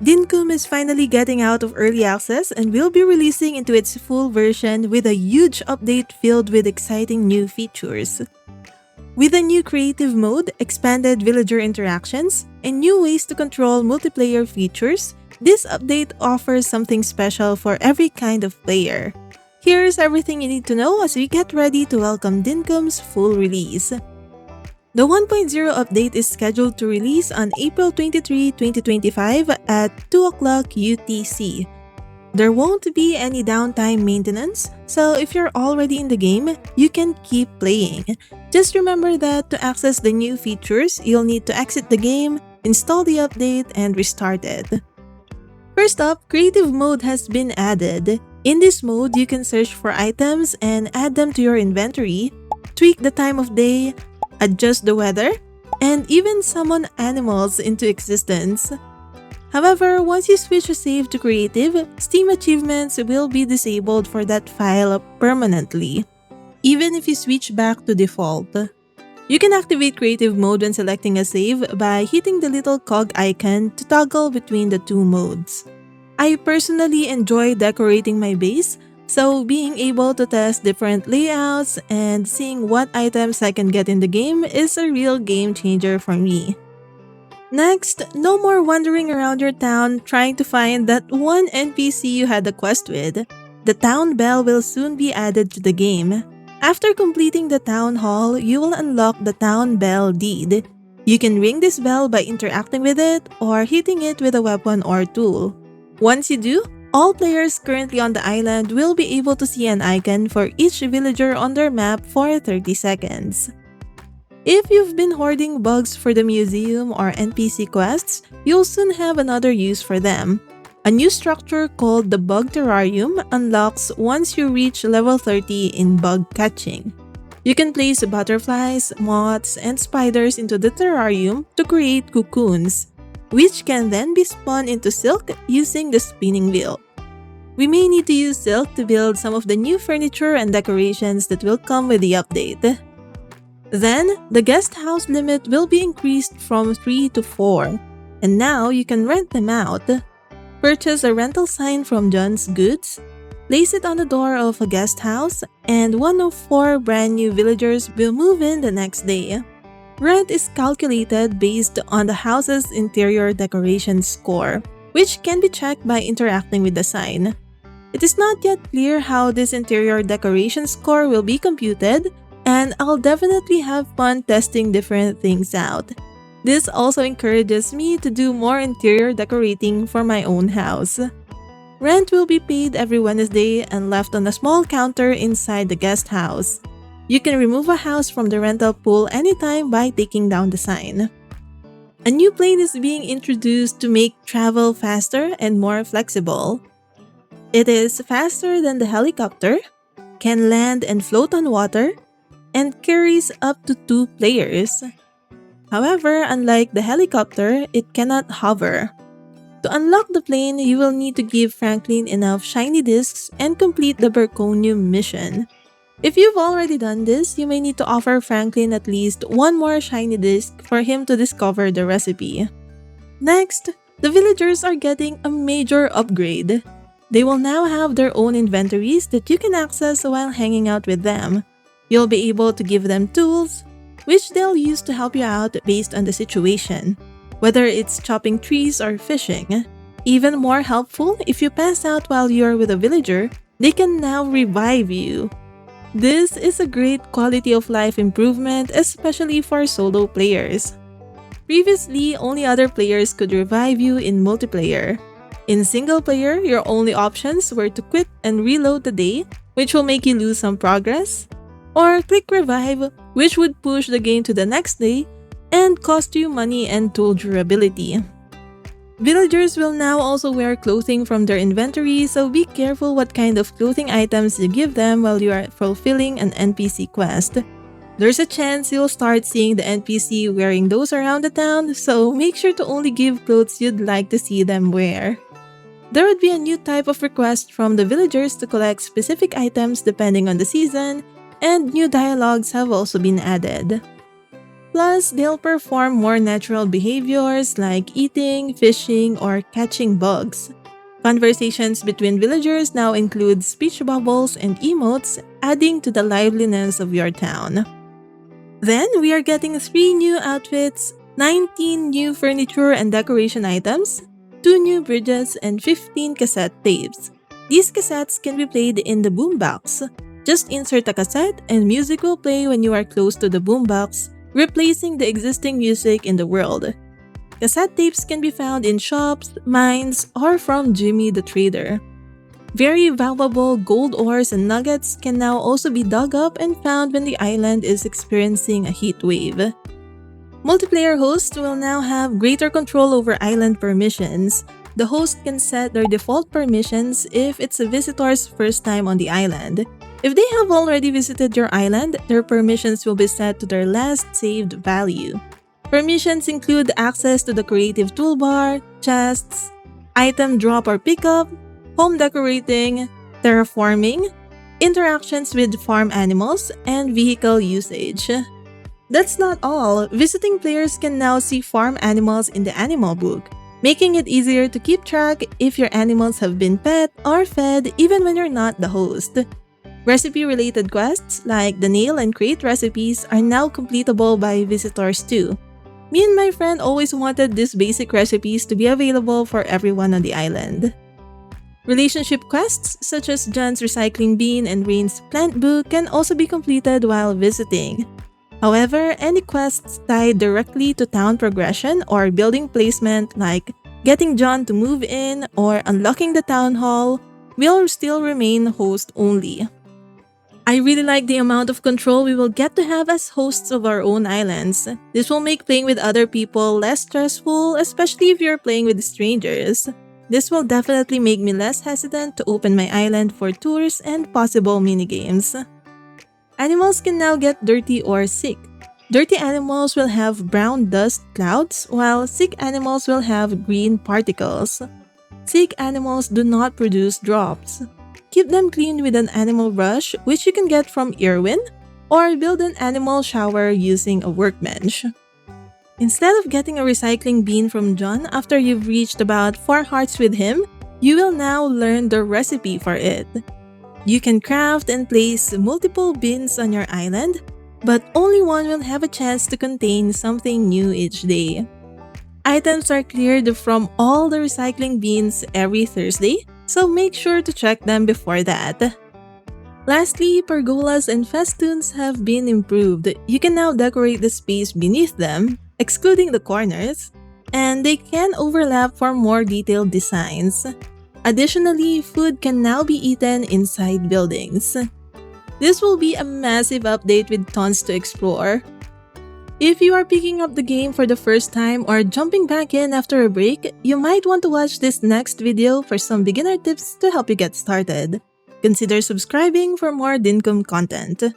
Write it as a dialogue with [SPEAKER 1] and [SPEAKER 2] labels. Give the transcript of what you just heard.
[SPEAKER 1] Dinkum is finally getting out of early access and will be releasing into its full version with a huge update filled with exciting new features. With a new creative mode, expanded villager interactions, and new ways to control multiplayer features, this update offers something special for every kind of player. Here's everything you need to know as we get ready to welcome Dinkum's full release. The 1.0 update is scheduled to release on April 23, 2025 at 2 o'clock UTC. There won't be any downtime maintenance, so if you're already in the game, you can keep playing. Just remember that to access the new features, you'll need to exit the game, install the update, and restart it. First up, Creative Mode has been added. In this mode, you can search for items and add them to your inventory, tweak the time of day, adjust the weather, and even summon animals into existence. However, once you switch a save to Creative, Steam achievements will be disabled for that file permanently, even if you switch back to default. You can activate Creative Mode when selecting a save by hitting the little cog icon to toggle between the two modes. I personally enjoy decorating my base, so being able to test different layouts and seeing what items I can get in the game is a real game changer for me. Next, no more wandering around your town trying to find that one NPC you had a quest with. The town bell will soon be added to the game. After completing the town hall, you will unlock the town bell deed. You can ring this bell by interacting with it or hitting it with a weapon or tool. Once you do, all players currently on the island will be able to see an icon for each villager on their map for 30 seconds. If you've been hoarding bugs for the museum or NPC quests, you'll soon have another use for them. A new structure called the Bug Terrarium unlocks once you reach level 30 in bug catching. You can place butterflies, moths, and spiders into the terrarium to create cocoons, which can then be spun into silk using the spinning wheel. We may need to use silk to build some of the new furniture and decorations that will come with the update. Then, the guest house limit will be increased from 3 to 4, and now you can rent them out. Purchase a rental sign from John's Goods, place it on the door of a guest house, and one of 4 brand new villagers will move in the next day. Rent is calculated based on the house's interior decoration score, which can be checked by interacting with the sign. It is not yet clear how this interior decoration score will be computed, and I'll definitely have fun testing different things out. This also encourages me to do more interior decorating for my own house. Rent will be paid every Wednesday and left on a small counter inside the guest house. You can remove a house from the rental pool anytime by taking down the sign. A new plane is being introduced to make travel faster and more flexible. It is faster than the helicopter, can land and float on water, and carries up to 2 players. However, unlike the helicopter, it cannot hover. To unlock the plane, you will need to give Franklin enough shiny discs and complete the Berconium mission. If you've already done this, you may need to offer Franklin at least 1 more shiny disc for him to discover the recipe. Next, the villagers are getting a major upgrade. They will now have their own inventories that you can access while hanging out with them. You'll be able to give them tools, which they'll use to help you out based on the situation, whether it's chopping trees or fishing. Even more helpful, if you pass out while you're with a villager, they can now revive you. This is a great quality of life improvement, especially for solo players. Previously, only other players could revive you in multiplayer. In single player, your only options were to quit and reload the day, which will make you lose some progress, or click revive, which would push the game to the next day and cost you money and tool durability. Villagers will now also wear clothing from their inventory, so be careful what kind of clothing items you give them while you are fulfilling an NPC quest. There's a chance you'll start seeing the NPC wearing those around the town, so make sure to only give clothes you'd like to see them wear. There would be a new type of request from the villagers to collect specific items depending on the season, and new dialogues have also been added. Plus, they'll perform more natural behaviors like eating, fishing, or catching bugs. Conversations between villagers now include speech bubbles and emotes, adding to the liveliness of your town. Then, we are getting 3 new outfits, 19 new furniture and decoration items, 2 new bridges, and 15 cassette tapes. These cassettes can be played in the boombox. Just insert a cassette and music will play when you are close to the boombox, replacing the existing music in the world. Cassette tapes can be found in shops, mines, or from Jimmy the Trader. Very valuable gold ores and nuggets can now also be dug up and found when the island is experiencing a heat wave. Multiplayer hosts will now have greater control over island permissions. The host can set their default permissions if it's a visitor's first time on the island. If they have already visited your island, their permissions will be set to their last saved value. Permissions include access to the creative toolbar, chests, item drop or pickup, home decorating, terraforming, interactions with farm animals, and vehicle usage. That's not all. Visiting players can now see farm animals in the animal book, making it easier to keep track if your animals have been pet or fed even when you're not the host. Recipe-related quests like the nail and crate recipes are now completable by visitors too. Me and my friend always wanted these basic recipes to be available for everyone on the island. Relationship quests such as John's recycling bin and Rain's plant book can also be completed while visiting. However, any quests tied directly to town progression or building placement like getting John to move in or unlocking the town hall will still remain host only. I really like the amount of control we will get to have as hosts of our own islands. This will make playing with other people less stressful, especially if you're playing with strangers. This will definitely make me less hesitant to open my island for tours and possible minigames. Animals can now get dirty or sick. Dirty animals will have brown dust clouds, while sick animals will have green particles. Sick animals do not produce drops. Keep them clean with an animal brush, which you can get from Irwin, or build an animal shower using a workbench. Instead of getting a recycling bin from John after you've reached about 4 hearts with him, you will now learn the recipe for it. You can craft and place multiple bins on your island, but only one will have a chance to contain something new each day. Items are cleared from all the recycling bins every Thursday, so make sure to check them before that. Lastly, pergolas and festoons have been improved. You can now decorate the space beneath them, excluding the corners, and they can overlap for more detailed designs. Additionally, food can now be eaten inside buildings. This will be a massive update with tons to explore. If you are picking up the game for the first time or jumping back in after a break, you might want to watch this next video for some beginner tips to help you get started. Consider subscribing for more Dinkum content.